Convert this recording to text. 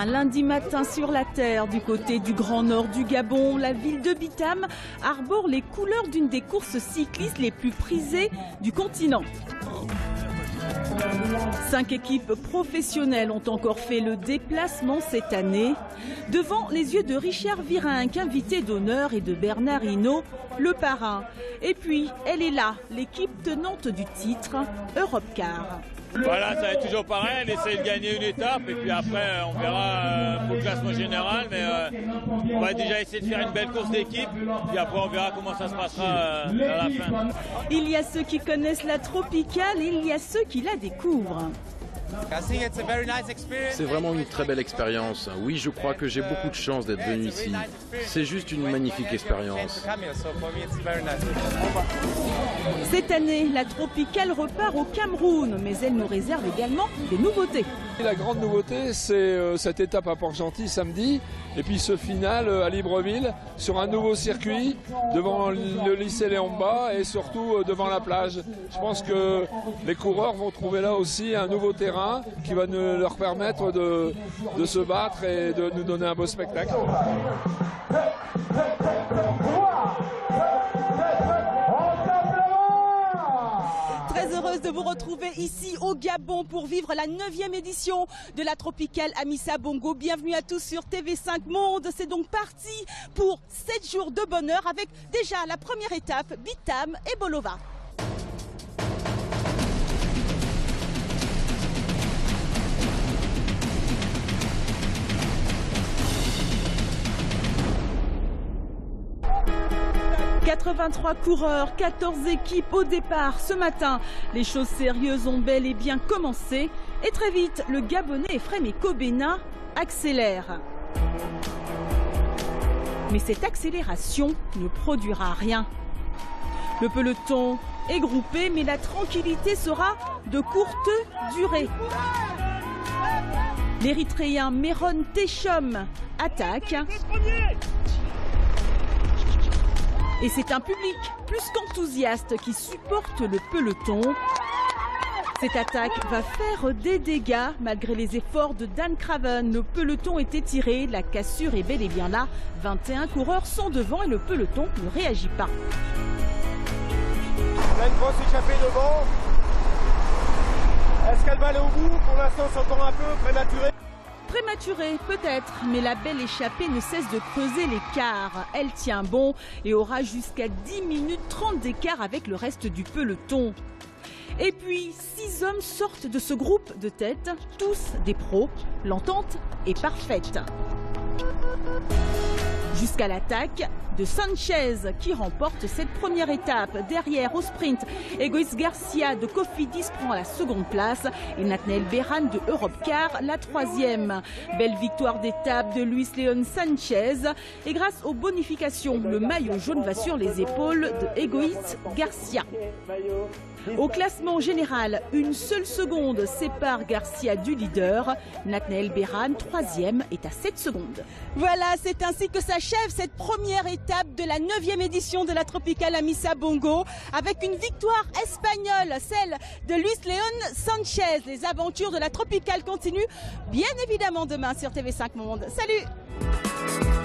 Un lundi matin sur la terre, du côté du Grand Nord du Gabon, la ville de Bitam arbore les couleurs d'une des courses cyclistes les plus prisées du continent. 5 équipes professionnelles ont encore fait le déplacement cette année, devant les yeux de Richard Virenque, invité d'honneur, et de Bernard Hinault, le parrain. Et puis, elle est là, l'équipe tenante du titre, Europcar. Voilà, ça va être toujours pareil, on essaie de gagner une étape et puis après on verra pour le classement général, mais on va déjà essayer de faire une belle course d'équipe, puis après on verra comment ça se passera à la fin. Il y a ceux qui connaissent la tropicale et il y a ceux qui la découvrent. C'est vraiment une très belle expérience. Oui, je crois que j'ai beaucoup de chance d'être venu ici. C'est juste une magnifique expérience. Cette année, la tropicale repart au Cameroun, mais elle nous réserve également des nouveautés. La grande nouveauté, c'est cette étape à Port-Gentil samedi, et puis ce final à Libreville, sur un nouveau circuit, devant le lycée Léon-Bas et surtout devant la plage. Je pense que les coureurs vont trouver là aussi un nouveau terrain qui va leur permettre de se battre et de nous donner un beau spectacle. Très heureuse de vous retrouver ici au Gabon pour vivre la 9e édition de la Tropicale Amissa Bongo. Bienvenue à tous sur TV5 Monde. C'est donc parti pour 7 jours de bonheur avec déjà la première étape, Bitam et Bolova. « 83 coureurs, 14 équipes au départ ce matin. Les choses sérieuses ont bel et bien commencé. Et très vite, le Gabonais Ephrem Kobena accélère. Mais cette accélération ne produira rien. Le peloton est groupé, mais la tranquillité sera de courte durée. L'Érythréen Meron Techom attaque. Et c'est un public plus qu'enthousiaste qui supporte le peloton. Cette attaque va faire des dégâts. Malgré les efforts de Dan Craven, le peloton est étiré. La cassure est bel et bien là. 21 coureurs sont devant et le peloton ne réagit pas. On a une grosse échappée devant. Est-ce qu'elle va aller au bout? Pour l'instant, c'est encore un peu prématuré. Prématurée peut-être, mais la belle échappée ne cesse de creuser l'écart. Elle tient bon et aura jusqu'à 10 minutes 30 d'écart avec le reste du peloton. Et puis, 6 hommes sortent de ce groupe de tête, tous des pros. L'entente est parfaite. Jusqu'à l'attaque de Sanchez qui remporte cette première étape. Derrière au sprint, Egoïs Garcia de Cofidis prend la seconde place et Nathanaël Beran de Europcar la 3e. Belle victoire d'étape de Luis Leon Sanchez et grâce aux bonifications, le maillot jaune va sur les épaules de Egoïs Garcia. Au classement général, une seule seconde sépare Garcia du leader. Nathanaël Beran, 3e, est à 7 secondes. Voilà, c'est ainsi que s'achève cette première étape de la 9e édition de la Tropicale Amissa Bongo, avec une victoire espagnole, celle de Luis Leon Sanchez. Les aventures de la Tropicale continuent bien évidemment demain sur TV5 Monde. Salut!